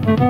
Selamat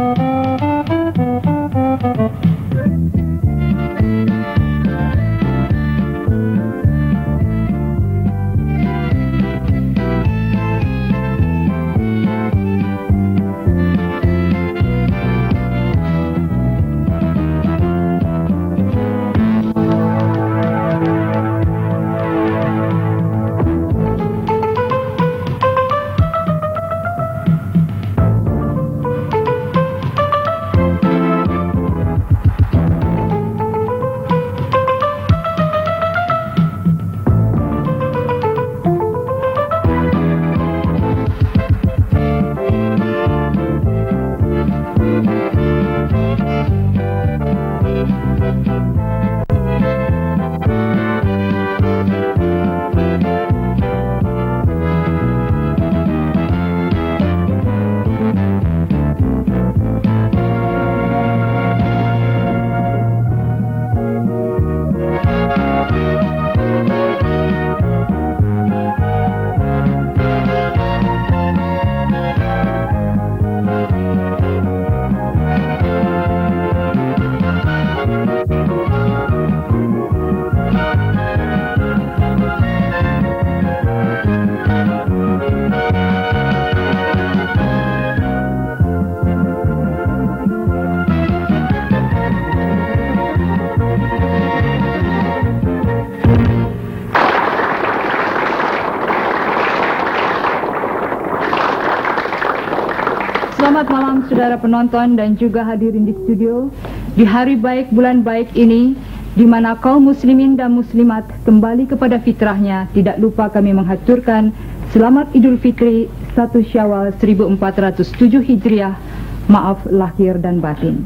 malam saudara penonton dan juga hadirin di studio. Di hari baik bulan baik ini, di mana kaum muslimin dan muslimat kembali kepada fitrahnya, tidak lupa kami menghaturkan selamat Idul Fitri 1 Syawal 1407 Hijriah, maaf lahir dan batin.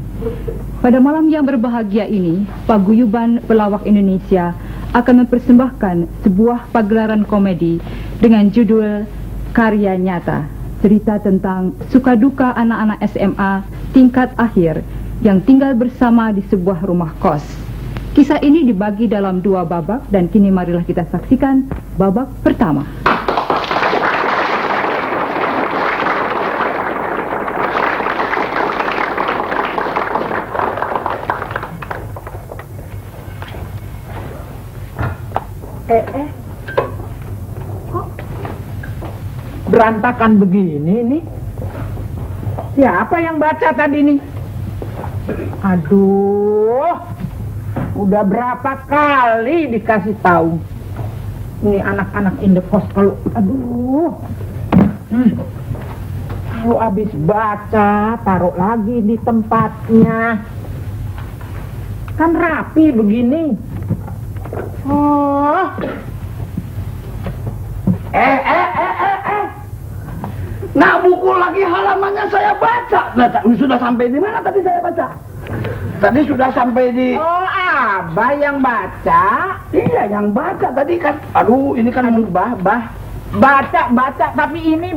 Pada malam yang berbahagia ini, Paguyuban Pelawak Indonesia akan mempersembahkan sebuah pagelaran komedi dengan judul Karya Nyata. Cerita tentang suka duka anak-anak SMA tingkat akhir yang tinggal bersama di sebuah rumah kos. Kisah ini dibagi dalam 2 babak dan kini marilah kita saksikan babak pertama. Berantakan begini nih. Siapa yang baca tadi nih? Aduh, udah berapa kali dikasih tahu. Ini anak-anak indekos kalau kalau habis baca taruh lagi di tempatnya. Kan rapi begini. Oh. Nah, buku lagi halamannya saya baca. Nah, sudah sampai di mana tadi saya baca? Tadi sudah sampai di... Oh, Abah yang baca? Iya, yang baca tadi kan. Aduh, ini kan... Bah. Baca, tapi ini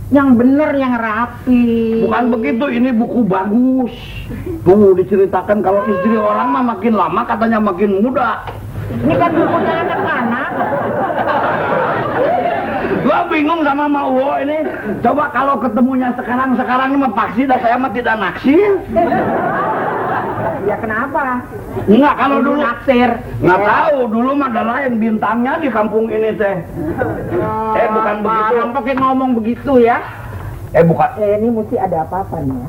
yang bener, yang rapi. Bukan begitu, ini buku bagus. Tuh, diceritakan kalau istri orang mah makin lama katanya makin muda. Ini kan bukunya anak-anak. Gua bingung sama Mauwo ini. Coba kalau ketemunya sekarang ini mah paksi dah, saya mah tidak naksir. Ya kenapa? Enggak, kalau dulu naksir. Nggak tahu, dulu mah ada lain bintangnya di kampung ini teh. Bukan begitu. Pakai ngomong begitu ya. Bukan. Ini mesti ada apa-apa nih ya.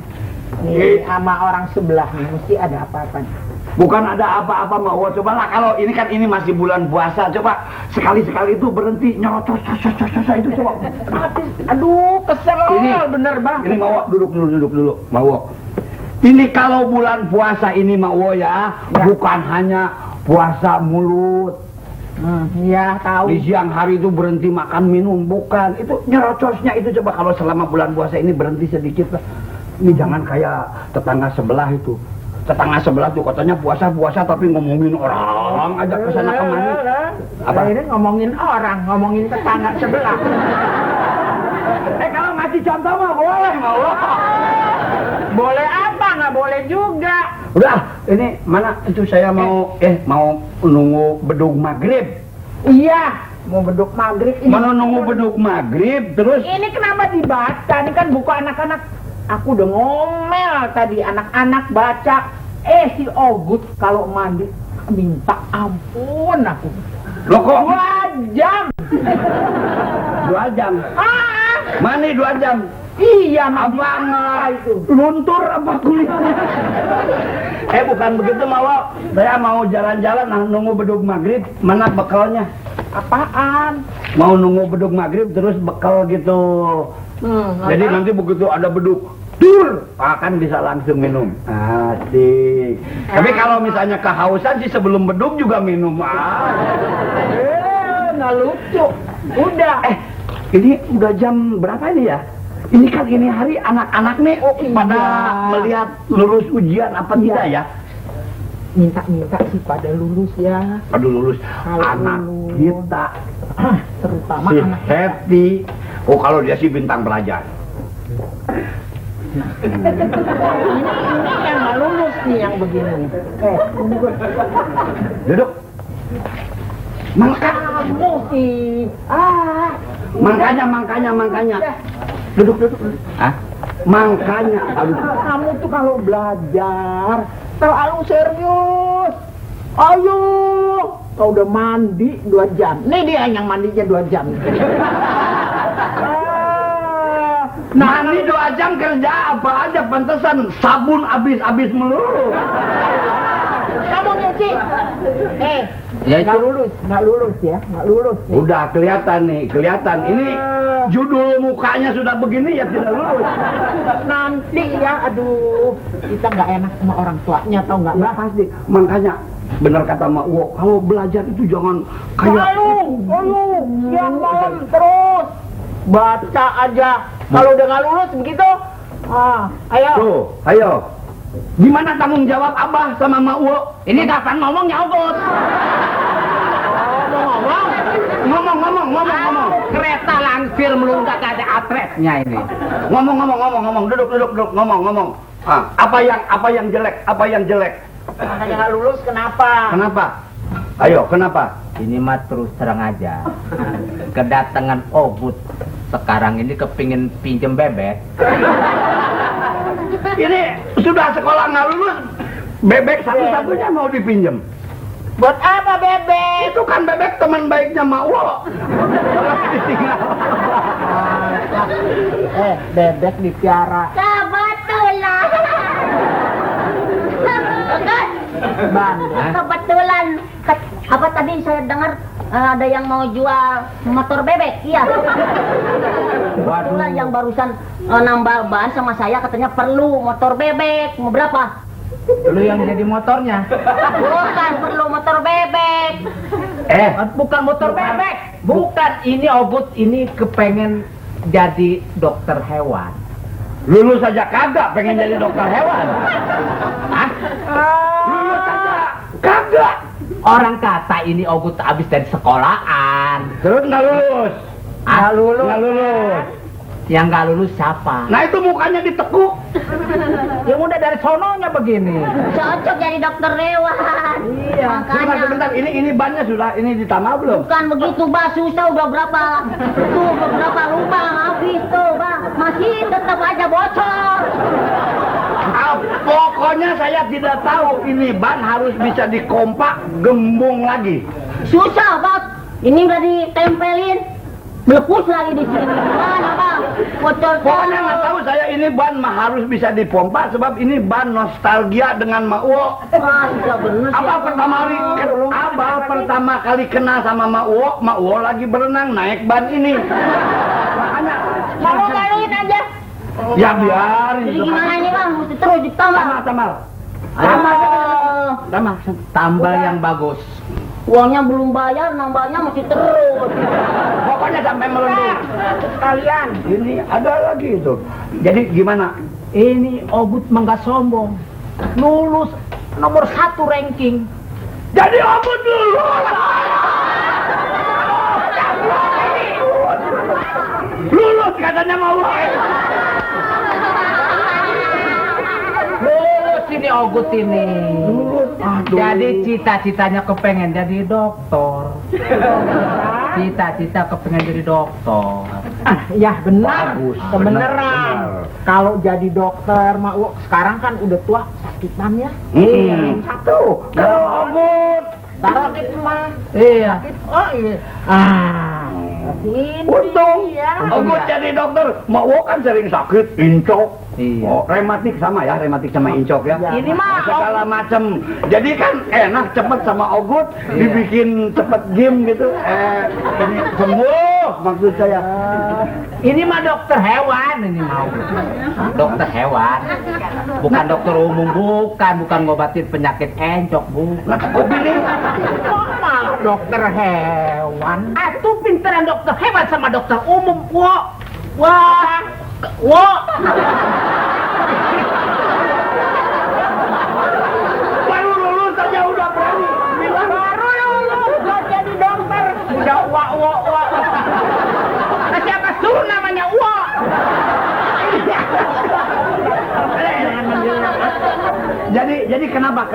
Nih sama orang sebelah nih mesti ada apa-apa nih. Bukan ada apa-apa Mauwo, cobalah kalau ini kan ini masih bulan puasa, coba sekali-sekali itu berhenti nyerocos itu coba. Aduh, kesel bener Bang. Ini Mauwo, duduk dulu Mauwo. Ini kalau bulan puasa ini Mauwo ya, bukan hanya puasa mulut. Iya, tahu. Di siang hari itu berhenti makan minum, bukan. Itu nyerocosnya itu coba kalau selama bulan puasa ini berhenti sedikit lah. Ini jangan kayak tetangga sebelah itu. Tetangga sebelah tuh katanya puasa tapi ngomongin orang aja kesana kemari. Apa ini ngomongin orang, ngomongin tetangga sebelah. Kalau ngasih contoh mah boleh Mauwo. Boleh apa? Nggak boleh juga. Udah, ini mana itu saya mau nunggu beduk maghrib. Iya, mau beduk maghrib. Mana nunggu beduk maghrib terus? Ini kenapa dibaca? Ini kan buku anak-anak. Aku udah ngomel tadi anak-anak baca. Si Ogut kalau mandi minta ampun aku. Loh kok 2 jam. 2 jam? Mandi 2 jam? Iya, Apa itu. luntur apa kulitnya? Bukan begitu Mawo. Saya mau jalan-jalan nunggu bedug maghrib. Mana bekalnya? Apaan? Mau nunggu bedug maghrib terus bekal gitu. Jadi nanti begitu ada bedug tur akan bisa langsung minum. Asik. Tapi kalau misalnya kehausan sih sebelum bedug juga minum. Nggak lucu. Udah. Ini udah jam berapa ini ya? Ini kan ini hari anak-anak nih pada melihat lulus ujian apa tidak ya? Minta sih pada lulus ya. Aduh lulus. Kalau Anak lulus. kita Terutama si anak Happy. Oh kalau dia sih bintang pelajar. ini yang nggak lulus nih yang begini. Duduk. Kamu sih. Makanya. Duduk. Makanya. Aduh. Kamu tuh kalau belajar selalu serius. Ayo. Kau udah mandi 2 jam. Nih dia yang mandinya 2 jam. Mandi 2 jam kerja apa aja pantesan sabun habis melulu. Kamu nyuci. Ya Nggak lulus ya. Udah kelihatan. Ini judul mukanya sudah begini ya tidak lulus. Nanti ya, aduh, kita nggak enak sama orang tuanya, tau nggak? Nggak pasti. Makanya benar kata Mak Wo, kalau belajar itu jangan kayak yang malam terus baca aja. Kalau udah nggak lulus begitu, ayo. Tuh, ayo. Gimana tanggung jawab Abah sama Mak Wo? Ini kapan ngomongnya Ogut? Ngomong. Kereta langsir melulu gak ada atretnya ini. Ngomong. Duduk. Ngomong. Apa yang jelek? Makanya nggak lulus kenapa? Ayo, kenapa? Ini mah terus terang aja. Kedatangan Ogut sekarang ini kepingin pinjem bebek. Ini sudah sekolah nggak lulus, bebek satu-satunya mau dipinjem. Buat apa bebek? Itu kan bebek teman baiknya Mak Wo. Bebek dipiara. Kebetulan. Bandel. Kebetulan. Apa tadi saya dengar ada yang mau jual motor bebek, iya. Kebetulan yang barusan nambah ban sama saya katanya perlu motor bebek. Mau berapa? Lu yang jadi motornya. Bukan perlu motor bebek. Bukan motor bebek. Bukan, ini Ogut ini kepengen jadi dokter hewan. Lulus saja kagak pengen jadi dokter hewan. Lulus saja kagak. Orang kata ini Ogut habis dari sekolahan. Terus nggak lulus. Nggak lulus. Yang nggak lulus siapa? Nah itu mukanya ditekuk. Yang udah dari sononya begini. Cocok jadi dokter hewan. Iya. Sebentar. Ini bannya sudah ditambah belum? Bukan begitu, Bah. Susah udah berapa lubang habis tuh, Bah. Masih tetap aja bocor. Pokoknya saya tidak tahu ini ban harus bisa dikompak gembung lagi. Susah, Bang. Ini udah ditempelin, melepuh lagi di sini. Gimana, Bang? Bocor. Pokoknya nggak tahu saya ini ban mah harus bisa dipompa sebab ini ban nostalgia dengan Mak Wo. Iya bener sih. Abah pertama kali kenal sama Mak Wo lagi berenang naik ban ini. Makanya Mau kalian aja. ya biarin. Jadi gimana ini, Bang? Mesti terus ditambah. Tambal yang bagus. Uangnya belum bayar, nambahnya masih terus. Pokoknya sampai melendung. Kalian. Ini ada lagi itu. Jadi gimana? Ini Ogut mah sombong. Lulus nomor 1 ranking. Jadi Ogut dulu. Lulus katanya mau. Lulus ini Ogut ini. Jadi cita-citanya kepengen jadi dokter. Cita-cita kepengen jadi dokter. Ya benar. Bagus, Kebenaran. benar. kalau jadi dokter mah sekarang kan udah tua sakitan ya. Satu. Kalau Ogut. Sakit mah. Iya. Oh iya. Ini Untung ya. Ogut jadi dokter. Mau kan sering sakit, incok. Iya. Oh, rematik sama ya, rematik sama incok ya. Ini mah segala macam. Jadi kan enak cepet sama Ogut, dibikin cepet game gitu. Ini sembuh maksud saya. Ini mah dokter hewan ini mau. Dokter hewan. Bukan dokter umum, bukan ngobatin penyakit encok, Bu. Lah kok pilih? malah dokter hewan. Atuh pinteran dokter hewan sama dokter umum, wo. Wah. Wo. Baru lulus aja udah berani bilang Baru lulus udah jadi dokter. Udah wak. Nah, siapa suruh namanya wo? Jadi kenapa?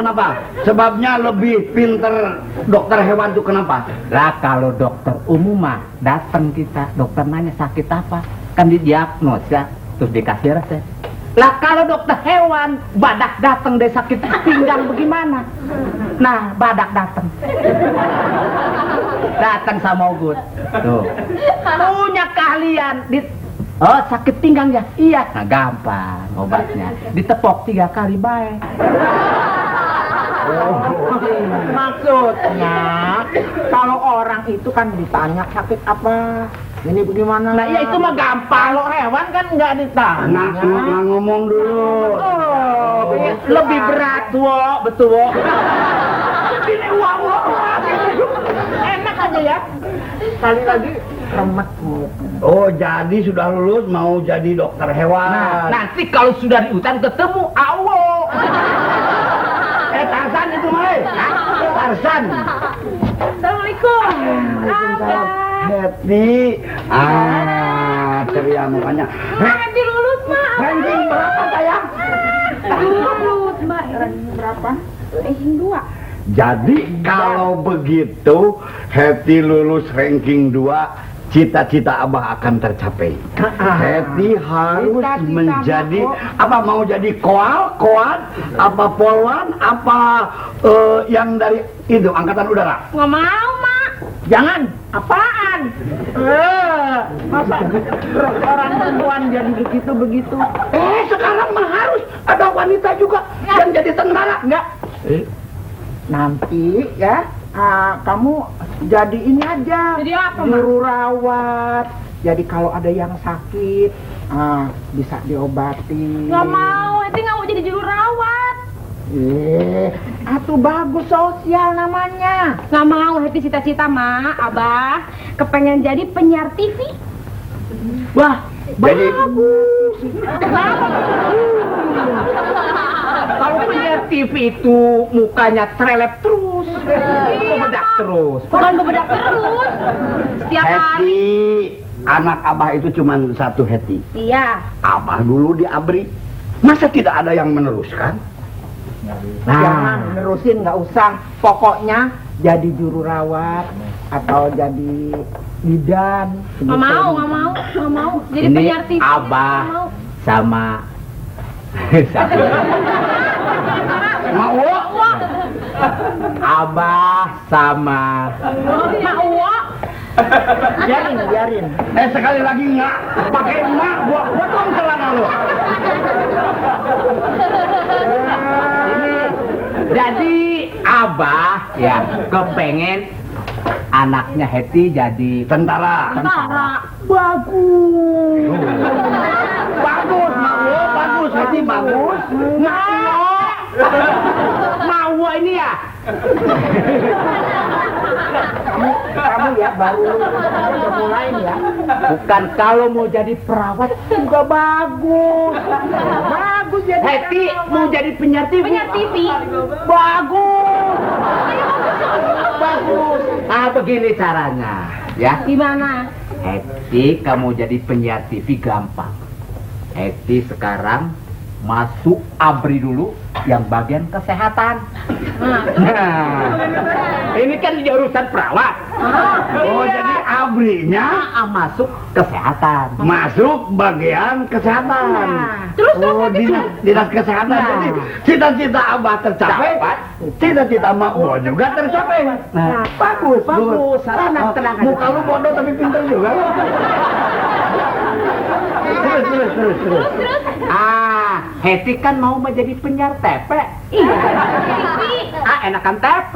Sebabnya lebih pinter dokter hewan tuh kenapa? Lah kalau dokter umum mah datang kita, dokter nanya sakit apa, kan didiagnosa, terus dikasih resep. Lah kalau dokter hewan, badak datang deh sakit pinggang bagaimana? Nah, badak datang sama Ogut. Tuh. Punya keahlian oh, sakit pinggang ya? Iya. Nah, gampang obatnya. Ditepok 3 kali baik. Maksudnya kalau orang itu kan ditanya sakit apa, ini bagaimana? Nah, ya itu mah gampang. Kalau hewan kan nggak ditanya. Nggak ngomong dulu. Oh, Lebih berat, wo, betul, wo. Ini uang. Enak aja ya. Sekali lagi remet mulut. Oh, jadi sudah lulus mau jadi dokter hewan. Nah, nanti kalau sudah di hutan ketemu awo. Tarzan itu mah. Tarzan. Assalamualaikum. Waalaikumsalam. Happy. Ceria mukanya. Nanti lulus, Mak. Ranking berapa sayang? Lulus, Mbak. Berapa? Ranking 2. Jadi kalau begitu Heti lulus ranking 2, cita-cita Abah akan tercapai. Heti harus Cita-cita menjadi Mak. apa, mau jadi koal, apa polwan, apa yang dari itu angkatan udara. Nggak mau, Mak. Jangan. Apaan? Masa orang perempuan jadi begitu? Sekarang mah harus ada wanita juga yang jadi tentara. Enggak. Nanti ya, kamu jadi ini aja. Jadi apa, Mak? Juru rawat. Jadi kalau ada yang sakit, bisa diobati. Nggak mau, Eti nggak mau jadi juru rawat. Atuh bagus sosial namanya. Nggak mau, Eti cita-cita, Mak. Abah kepengen jadi penyiar TV. Wah, Jadi Kalau penyiar TV itu mukanya trelep terus, bebedak terus. Bukan bebedak terus. Setiap hari. Heti, anak Abah itu cuma satu Heti. Iya. Abah dulu di ABRI. Masa tidak ada yang meneruskan? jangan nerusin, nggak usah. Pokoknya jadi juru rawat atau jadi bidan. Nggak mau. Jadi Ini penyiar TV. Abah Nggak mau. sama Mau? Abah sama Mau. Biarin. Sekali lagi nggak pakai emak, gua potong celana lo. Jadi Abah ya kepengen anaknya Heti jadi Tentara. Bagus. Bagus, bagus, Heti bagus. mau ini ya. Kamu ya baru mulai ya. Bukan, kalau mau jadi perawat Juga bagus. Bagus jadi. Heti mau jadi penyiar TV. Bagus. Ah, begini caranya ya. Gimana? Heti kamu jadi penyiar TV gampang. Heti sekarang masuk ABRI dulu yang bagian kesehatan. Nah, ini kan di urusan perawat. Oh, jadi pabriknya masuk kesehatan. masuk bagian kesehatan. Terus dinas kesehatan. Jadi cita-cita Abah tercapai, cita-cita Mak Uwo juga tercapai. Nah, Bagus. tenang aja. Muka lu bodoh tapi pintar juga. Terus. Heti kan mau menjadi penyiar TV. Iya. Enakan TV.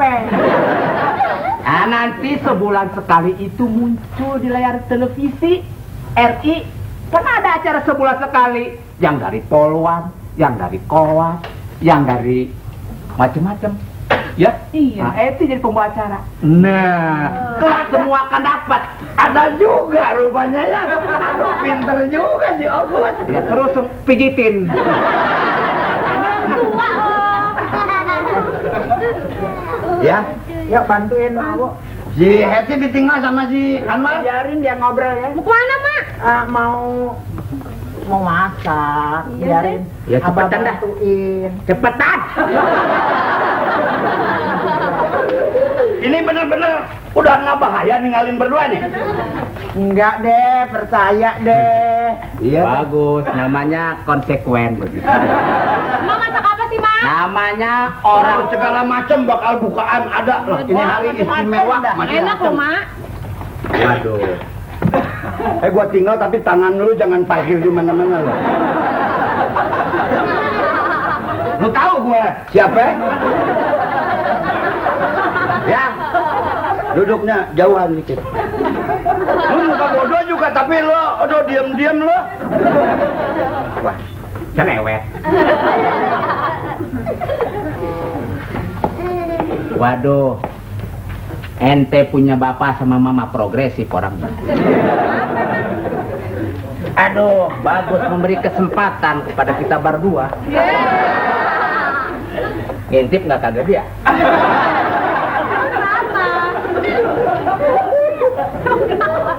Nanti sebulan sekali itu muncul di layar televisi RI. Kan ada acara sebulan sekali. Yang dari Poluan, yang dari Kowas, yang dari macam-macam. Ya? Iya. Heti jadi pembawa acara. Nah, Kelak semua akan dapat. ada juga rupanya ya. Aduh, pinter juga si Ogut. Ya terus pijitin. Ya, bantuin Awo. si Heti ditinggal sama si Anwar. Biarin dia ngobrol ya. Mau kemana, Mak? Mau masak. Biarin. Ya, Abah cepetan dah. bantuin. Cepetan. Ini bener-bener udah nggak bahaya ninggalin berdua nih. Enggak deh, percaya deh. Iya. Bagus, namanya konsekuen. Mau masak apa sih, Mak? Namanya Orang segala macam bakal bukaan ada loh. Ini hari istimewa. Enak loh, Mak. Waduh. Gua tinggal tapi tangan lu jangan parkir di mana-mana loh. Lu tahu gua siapa? Ya. Duduknya jauhan dikit. Lu muka bodoh juga tapi lu udah diam-diam lu. Wah, cerewet. Waduh, ente punya bapak sama mama progresif orang. Aduh, bagus memberi kesempatan kepada kita berdua. Ngintip nggak kagak dia?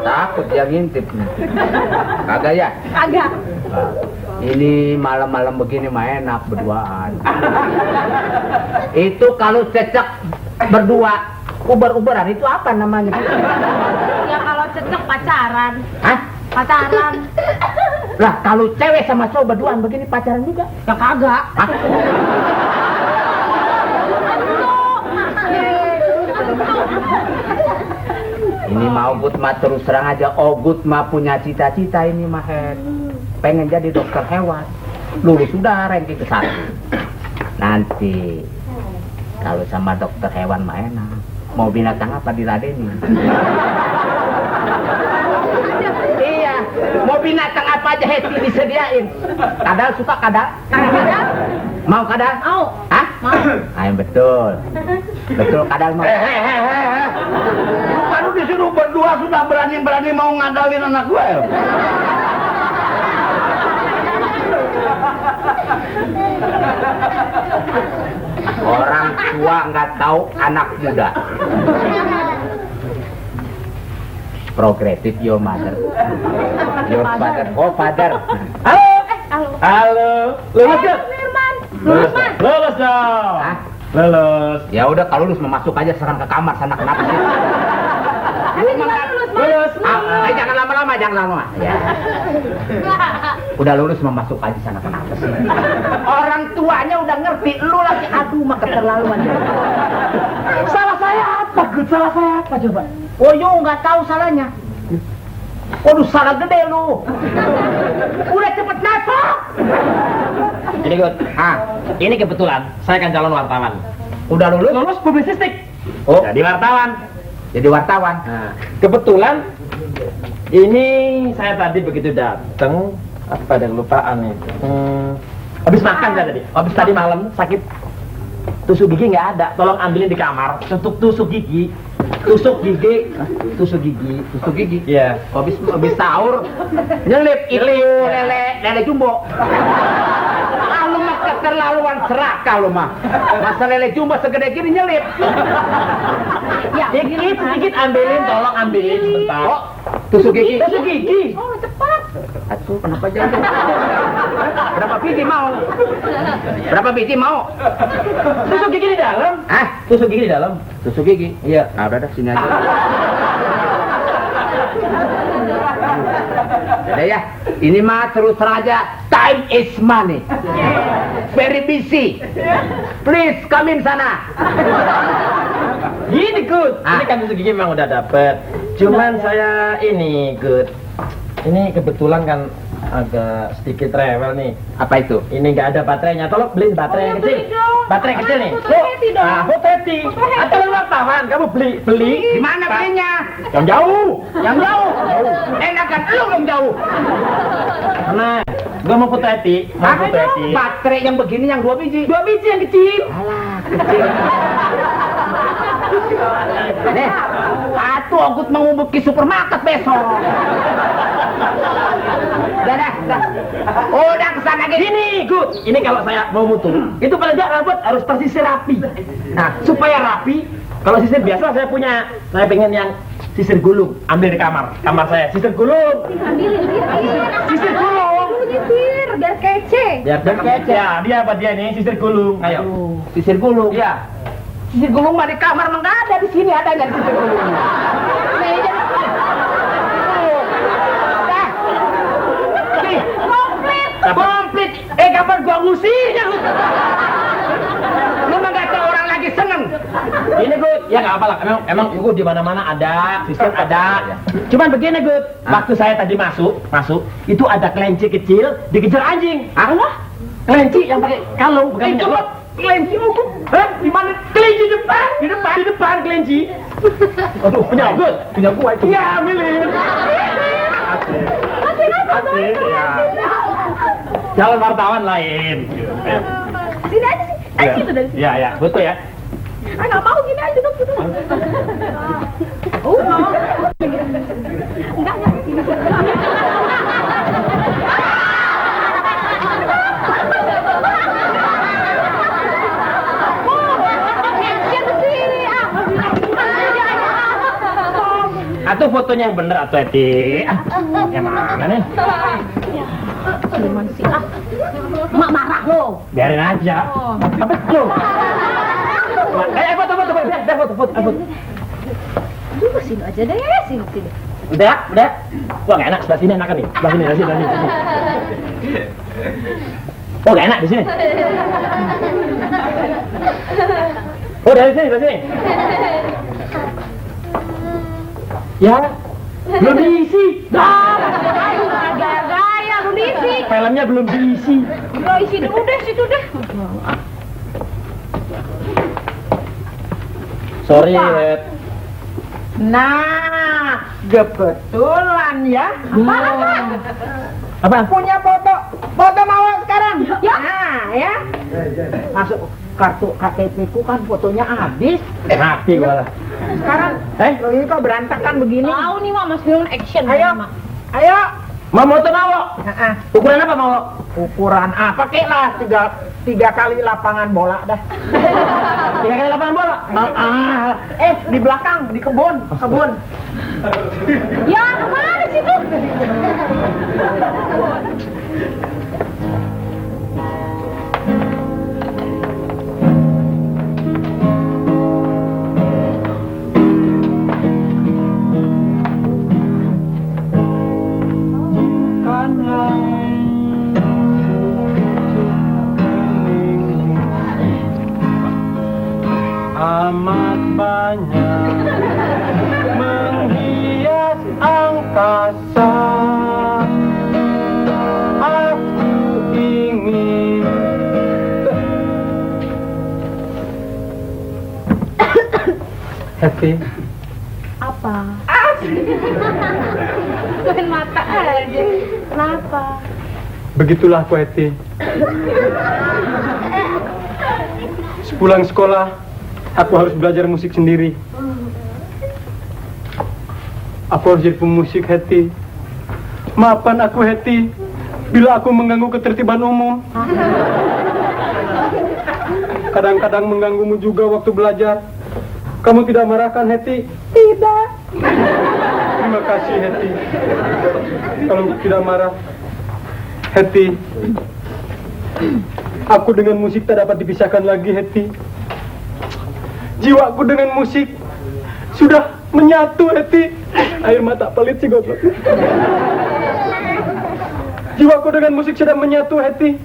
Takut dia ngintip nih. Kagak ya? Kagak. Ini malam-malam begini mah enak berduaan. Itu kalau cecek berdua, uber-uberan itu apa namanya? Ya kalau cecek pacaran. Hah? Pacaran. Lah kalau cewek sama cowok berduaan begini pacaran juga? Ya kagak. Hah? Ini mau Ogut mah terus terang aja, Ogut mah punya cita-cita ini mah pengen jadi dokter hewan. Lulus sudah ranking ke 1. Nanti kalau sama dokter hewan mah enak. Mau binatang apa diladeni? Iya, mau binatang apa aja Heti disediain. Kadal suka kadal? Mau kadal? Mau. Hah? Mau. Ayo betul. Betul kadal mau. Lu baru disuruh berdua sudah berani-berani mau ngadalin anak gue ya? Orang tua nggak tahu anak muda. Progresif your mother. Your father. Oh father. Halo. Halo. Halo. Lulus ya? Firman. Lulus dong. Hah? Lulus. Ya udah kalau lulus mau masuk aja serang ke kamar sana kenapa sih? Lulus. Jangan lama-lama, jangan lama. Ya. Udah lulus mau masuk aja sana kenapa sih? Orang tuanya udah ngerti, lu lagi aduh mah keterlaluan. Salah saya apa, Gut? Salah saya apa coba? Oh yo nggak tahu salahnya. Waduh salah gede lu. Udah cepet nepok. Ini Gut, ini kebetulan saya kan calon wartawan. Udah lulus? Lulus publisistik. Oh. Jadi wartawan. Jadi wartawan. Nah, kebetulan ini saya tadi begitu datang apa ada kelupaan nih. Habis makan saya tadi. Habis tadi malam sakit tusuk gigi nggak ada. Tolong ambilin di kamar. Untuk tusuk gigi. Tusuk gigi. Tusuk gigi. Tusuk gigi. Iya. Habis sahur nyelip itu lele jumbo. Lu mah keterlaluan serakah lu mah. Masa lele jumbo segede gini nyelip. Ya, Dikit ambilin, tolong ambilin sebentar. Oh, tusuk gigi. Tusuk gigi. Oh, cepat. Atuh, kenapa jadi? Berapa biji mau? Berapa biji mau? Tusuk gigi di dalam. Hah? Tusuk gigi di dalam. Tusuk gigi? Iya. Nah, udah sini aja. Ada ya, ini mah terus saja, time is money. Very busy. Please come in sana. Gini Good, ini kan susu gigi memang udah dapet. Cuman saya ini Good, ini kebetulan kan agak sedikit rewel nih. Apa itu? Ini nggak ada baterainya, tolong beliin baterai yang kecil. Baterai kecil nih. Foto Hetty. Atau lu wartawan, kamu beli. Di mana belinya? Yang jauh. Yang jauh. Enakan lu yang jauh. Nah, gua mau foto Hetty. Mau foto Hetty. Baterai yang begini yang 2 biji. 2 biji yang kecil. Alah, kecil. Nih, atuh aku mau buki supermarket besok. Dah. Udah kesana gini. Ini Good. Ini kalau saya mau mutu, itu paling tidak rambut harus tersisir rapi. Nah, supaya rapi, kalau sisir biasa saya punya, saya pengen yang sisir gulung. Ambil di kamar saya. Sisir gulung. Sisir gulung. Nyetir, biar kece. Biar kece. Ya, dia apa dia nih sisir gulung. Ayo. Sisir gulung. Iya. Sisir gulung mah di kamar mah nggak ada, di sini ada nggak sisir gulung? Komplit. Kapan gua ngusinya lu? Lu mah nggak tahu orang lagi seneng. Ini Good, ya nggak apa lah. Emang Good di mana-mana ada, sistem ada. Cuman begini Good, waktu saya tadi masuk, itu ada kelinci kecil dikejar anjing. Allah, Kelinci yang pakai kalung, bukan itu minyak. kelinci hukum. Di mana? Kelinci di depan kelinci. Aduh, punya Good, punya gua itu. Iya, milik. Asik, ya. Jalan wartawan lain. Sini aja sih. Ayo gitu dari sini. Ya, foto ya. Ah, nggak mau gini aja dong. Oh, mau. Enggak. Atau fotonya yang bener atau Eti? Yang mana nih? Cuman sih mak marah lo. Biarin aja. Apa lu? Foto. Aduh, sini aja deh, sini. Udah. Wah, nggak enak sebelah sini enakan nih. Sebelah sini. Oh, nggak enak di sini. Oh, dari sini. Ya, belum diisi. Gaya, lu diisi. Filmnya belum diisi. Lo isi dulu deh, situ deh. Sorry, Red. Nah, kebetulan ya. Apa? Punya foto mau sekarang. Ya. Nah, ya. Masuk kartu KTP ku kan fotonya habis. Mati gua lah. Sekarang, lo ini kok berantakan begini? Tahu nih, Mak, Mas film action. Ayo. Mau foto mau? Ukuran apa mau? Ukuran apa kek lah? Tiga kali lapangan bola dah. 3 kali lapangan bola. Di belakang, di kebun. Ya, kemana sih tuh? Amat banyak menghias angkasa. Aku ingin Hetty. Apa? Main mata aja. Kenapa? Begitulah aku Hetty. Sepulang sekolah, aku harus belajar musik sendiri. Aku harus jadi pemusik Hetty. Maafkan aku Hetty, bila aku mengganggu ketertiban umum. Kadang-kadang mengganggumu juga waktu belajar. Kamu tidak marahkan Hetty? Tidak. Terima kasih Hetty. Kalau tidak marah, Hetty, aku dengan musik tak dapat dipisahkan lagi Hetty. Jiwaku dengan musik sudah menyatu Hetty. Air mata pelit sih goblok. Jiwaku dengan musik sedang menyatu, Heti.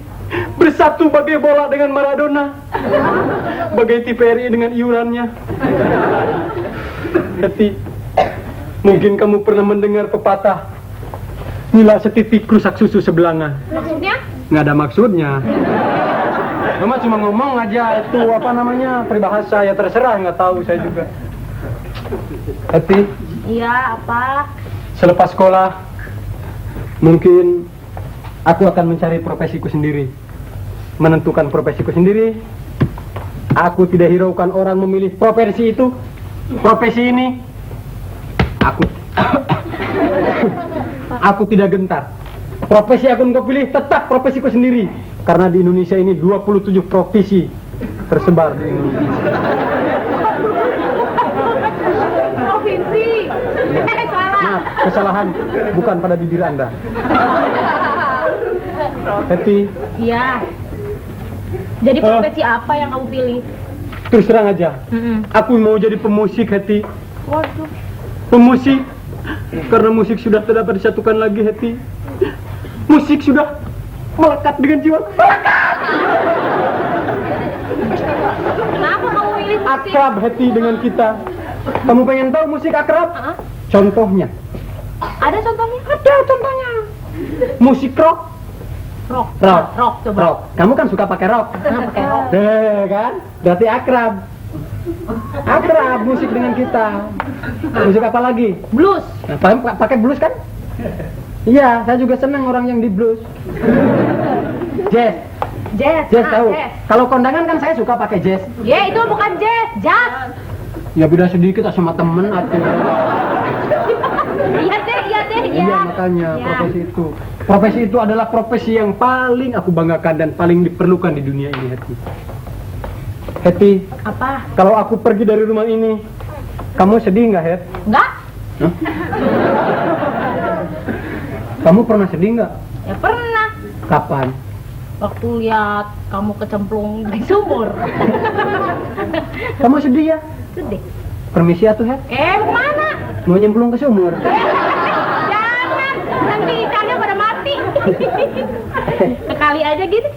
Bersatu bagai bola dengan Maradona, bagai TVRI dengan iurannya. Heti, mungkin kamu pernah mendengar pepatah, nila setitik rusak susu sebelanga. Maksudnya? Nggak ada maksudnya. Mama cuma ngomong aja, itu apa namanya, peribahasa, ya terserah, nggak tahu saya juga. Heti, Iya, apa? selepas sekolah, mungkin aku akan mencari profesiku sendiri, menentukan profesiku sendiri. Aku tidak hiraukan orang memilih profesi itu, profesi ini. Aku tidak gentar. Profesi aku engkau pilih, tetap profesiku sendiri. Karena di Indonesia ini 27 profesi tersebar di Indonesia. Provinsi. Salah. Maaf, kesalahan bukan pada bibir Anda. Heti, Iya. Jadi profesi apa yang kamu pilih? terus terang aja. Aku mau jadi pemusik, Heti. Waduh. Pemusik. Karena musik sudah tidak dapat disatukan lagi, Heti. Musik sudah melekat dengan jiwa. Kenapa kamu pilih musik? Akrab, Heti, dengan kita. Kamu pengen tahu musik akrab? Contohnya. Ada contohnya? Ada contohnya. Musik rock. Rock. Rock. Rock coba. Rock. Kamu kan suka pakai rock. Pakai rock. Kan? Berarti akrab. Akrab musik dengan kita. Musik apa lagi? Blues. Nah, pakai blues kan? Iya, saya juga senang orang yang di blues. Jazz. Jazz. Jazz Ah, tahu. jazz. Kalau kondangan kan saya suka pakai jazz. Ya, itu bukan jazz, jazz. Ya beda sedikit sama temen atuh. Iya deh, iya deh, iya. Iya makanya Iya. profesi itu. Profesi itu adalah profesi yang paling aku banggakan dan paling diperlukan di dunia ini, Heti. Heti, Apa? kalau aku pergi dari rumah ini, kamu sedih nggak, Het? Enggak? Hah? Kamu pernah sedih nggak? Ya pernah. Kapan? Waktu lihat kamu kecemplung di sumur. Kamu sedih ya? Sedih. Permisi atuh, Het. Mau kemana? Mau nyemplung ke sumur. Jangan, nanti ikannya pada mati. Sekali aja gitu.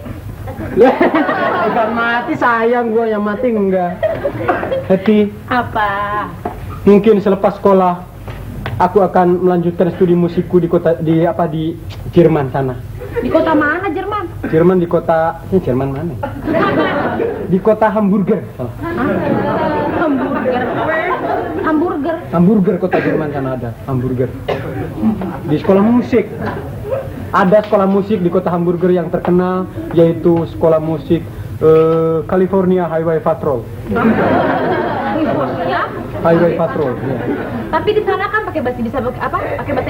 Bukan mati, sayang gua yang mati enggak. Heti, Apa? mungkin selepas sekolah aku akan melanjutkan studi musikku di Jerman sana. Di kota mana, Jerman? Jerman di kota Jerman mana? Di kota Hamburger. Salah. Hamburger. Hamburger. Hamburger, kota Jerman sana ada Hamburger. Di sekolah musik. Ada sekolah musik di kota Hamburger yang terkenal, yaitu sekolah musik California Highway Patrol. Ya. Highway Patrol. Ya. Tapi di sana kan pakai bahasa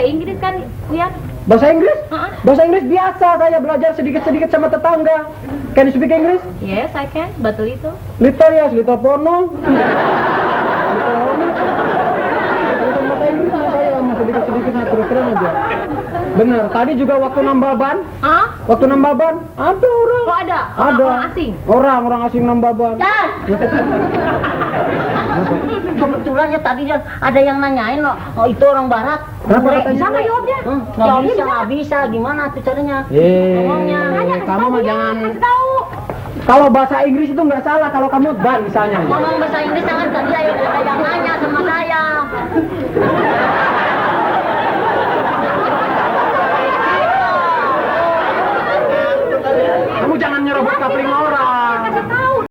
Inggris kan, lihat. Bahasa Inggris? Heeh. Bahasa Inggris biasa, saya belajar sedikit-sedikit sama tetangga. Can you speak English? Yes, I can. But little. Little yes, little porno. Bahasa Inggris saya sedikit-sedikit terus-terus aja. Benar, tadi juga waktu nambah ban, Hah? waktu nambah ban, ada orang. Oh, ada? Ada. Orang asing? Orang asing nambah ban. Dan kebetulan ya tadi ada yang nanyain loh, oh itu orang barat. Kenapa Boleh, katanya? bisa nggak jawabnya? Nggak bisa, gimana tuh caranya? Ngomongnya. Kamu mah jangan. Kasih tahu. Kalau bahasa Inggris itu nggak salah kalau kamu ban misalnya. Ngomong bahasa Inggris jangan tadi ada yang nanya sama saya. Kamu jangan nyerobot kapling orang.